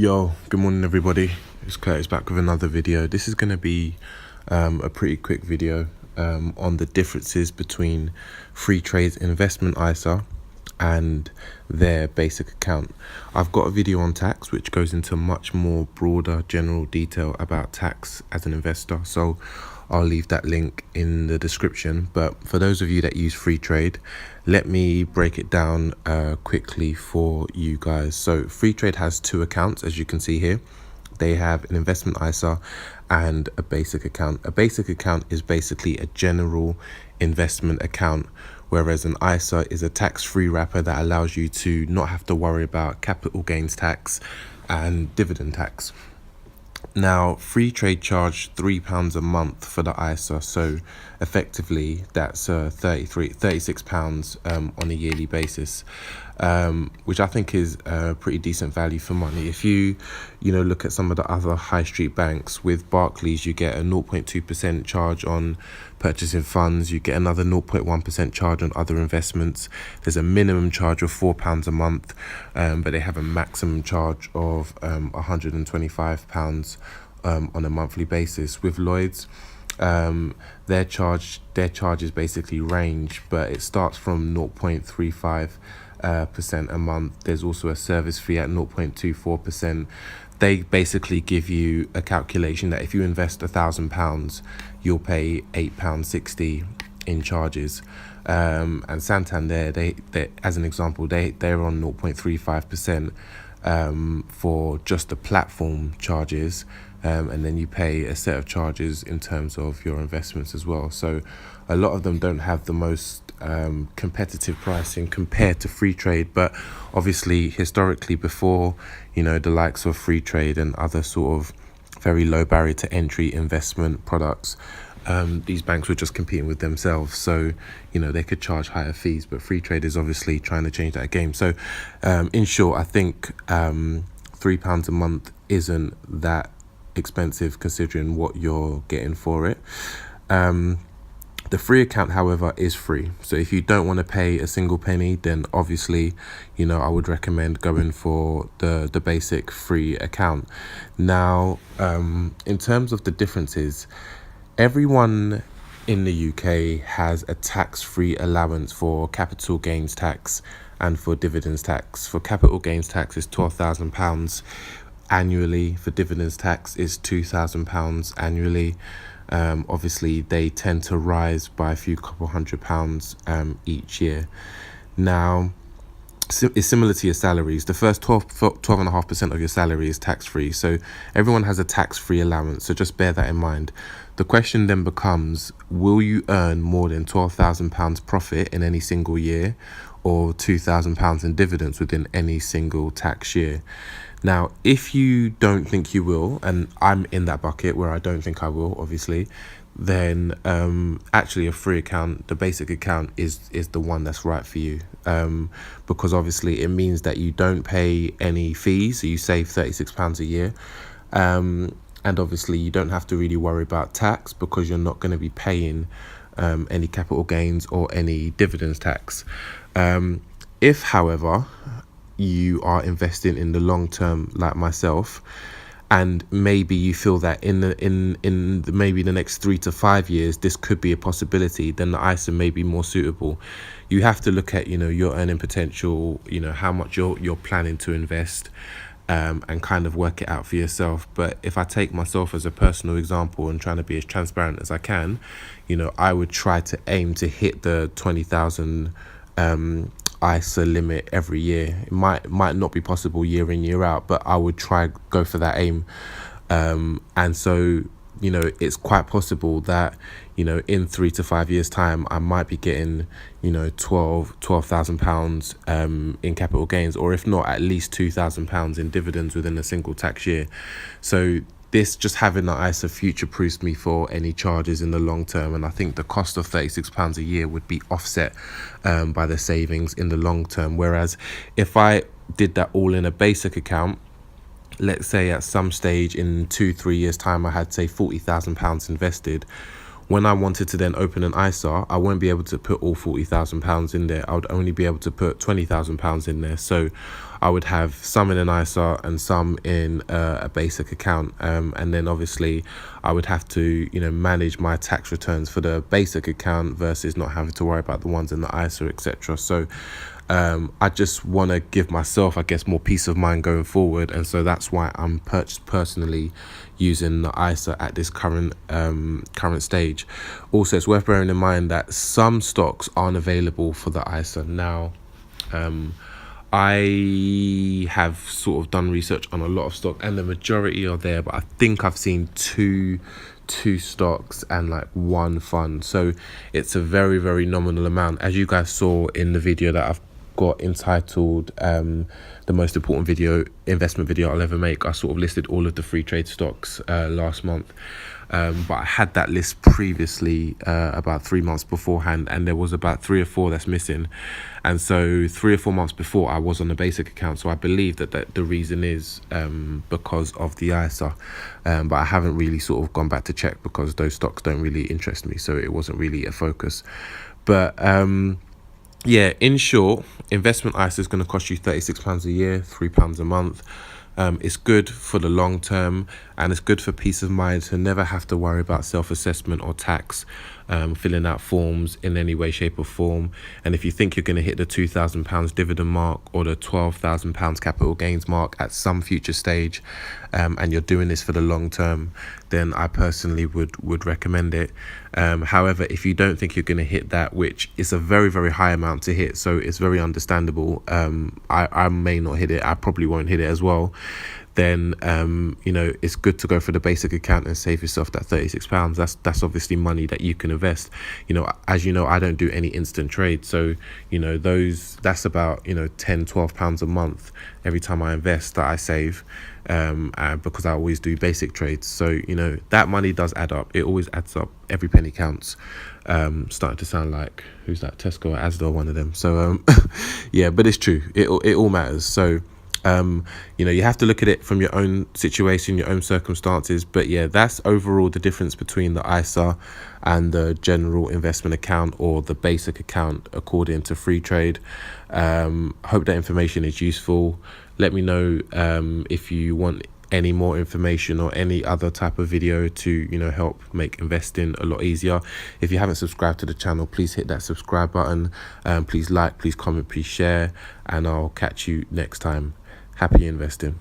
Yo, good morning everybody. It's Curtis back with another video. This is going to be a pretty quick video on the differences between Freetrade's investment ISA and their basic account. I've got a video on tax which goes into much more broader general detail about tax as an investor, so I'll leave that link in the description. But for those of you that use Freetrade, let me break it down quickly for you guys. So Freetrade has two accounts, as you can see here. They have an investment ISA and a basic account. A basic account is basically a general investment account, whereas an ISA is a tax-free wrapper that allows you to not have to worry about capital gains tax and dividend tax. Now, Freetrade charge £3 a month for the ISA, so effectively that's £36 on a yearly basis, which I think is a pretty decent value for money. If you look at some of the other high street banks, with Barclays you get a 0.2% charge on purchasing funds, you get another 0.1% charge on other investments. There's a minimum charge of £4 a month, but they have a maximum charge of £125 on a monthly basis. With Lloyds, their charges basically range, but it starts from 0.35% a month. There's also a service fee at 0.24%. They basically give you a calculation that if you invest £1,000, you'll pay £8.60 in charges. And Santander, they as an example, they're on 0.35% for just the platform charges, and then you pay a set of charges in terms of your investments as well. So a lot of them don't have the most competitive pricing compared to Freetrade, but obviously historically, before the likes of Freetrade and other sort of very low barrier to entry investment products, these banks were just competing with themselves, so they could charge higher fees. But Freetrade is obviously trying to change that game. So in short, I think £3 a month isn't that expensive considering what you're getting for it. The free account, however, is free. So if you don't want to pay a single penny, then obviously, I would recommend going for the basic free account. Now, in terms of the differences, everyone in the UK has a tax-free allowance for capital gains tax and for dividends tax. For capital gains tax is £12,000 annually. For dividends tax is £2,000 annually. Obviously, they tend to rise by a few couple £100 each year. Now, it's similar to your salaries. The first 12.5% of your salary is tax-free. So everyone has a tax-free allowance. So just bear that in mind. The question then becomes, will you earn more than £12,000 profit in any single year, or £2,000 in dividends within any single tax year? Now, if you don't think you will, and I'm in that bucket where I don't think I will, obviously, then actually a free account, the basic account, is the one that's right for you, because obviously it means that you don't pay any fees, so you save £36 a year, and obviously you don't have to really worry about tax because you're not going to be paying any capital gains or any dividends tax. If, however, you are investing in the long term like myself, and maybe you feel that in maybe the next 3 to 5 years this could be a possibility, then the ISA may be more suitable. You have to look at your earning potential, how much you're planning to invest, and kind of work it out for yourself. But if I take myself as a personal example and trying to be as transparent as I can, I would try to aim to hit the 20,000 ISA limit every year. It might not be possible year in, year out, but I would go for that aim. And so it's quite possible that in 3 to 5 years time I might be getting £12,000 in capital gains, or if not, at least £2,000 in dividends within a single tax year. So this, just having the ISA, future-proofs me for any charges in the long term, and I think the cost of £36 a year would be offset by the savings in the long term. Whereas if I did that all in a basic account, let's say at some stage in 2-3 years time I had, say, £40,000 invested, when I wanted to then open an ISA, I won't be able to put all £40,000 in there. I would only be able to put £20,000 in there. So I would have some in an ISA and some in a basic account, and then obviously I would have to, you know, manage my tax returns for the basic account versus not having to worry about the ones in the ISA, etc. So I just want to give myself, I guess, more peace of mind going forward, and so that's why I'm personally using the ISA at this current stage. Also, it's worth bearing in mind that some stocks aren't available for the ISA now. I have sort of done research on a lot of stock, and the majority are there, but I think I've seen two stocks and like one fund, so it's a very, very nominal amount. As you guys saw in the video that I've got entitled the most important investment video I'll ever make, I sort of listed all of the Freetrade stocks last month, but I had that list previously about 3 months beforehand, and there was about 3 or 4 that's missing. And so 3 or 4 months before I was on a basic account, so I believe that the reason is because of the ISA, but I haven't really sort of gone back to check because those stocks don't really interest me, so it wasn't really a focus. But yeah, in short, investment ISA is going to cost you £36 a year, £3 a month. It's good for the long term, and it's good for peace of mind to never have to worry about self-assessment or tax, filling out forms in any way, shape or form. And if you think you're going to hit the £2,000 dividend mark or the £12,000 capital gains mark at some future stage, and you're doing this for the long term, then I personally would recommend it. However, if you don't think you're going to hit that, which is a very, very high amount to hit, so it's very understandable, I may not hit it, I probably won't hit it as well, then you know, it's good to go for the basic account and save yourself that £36. That's obviously money that you can invest. You know, as you know, I don't do any instant trades, so you know, that's about, you know, £10-12 a month every time I invest that I save, because I always do basic trades. So you know, that money does add up. It always adds up. Every penny counts. Starting to sound like, who's that, Tesco or Asda, one of them. So yeah, but it's true, it all matters. So you know, you have to look at it from your own situation, your own circumstances. But yeah, that's overall the difference between the ISA and the general investment account or the basic account according to Freetrade. Hope that information is useful. Let me know if you want any more information or any other type of video to, you know, help make investing a lot easier. If you haven't subscribed to the channel, please hit that subscribe button. Please like, please comment, please share, and I'll catch you next time. Happy investing.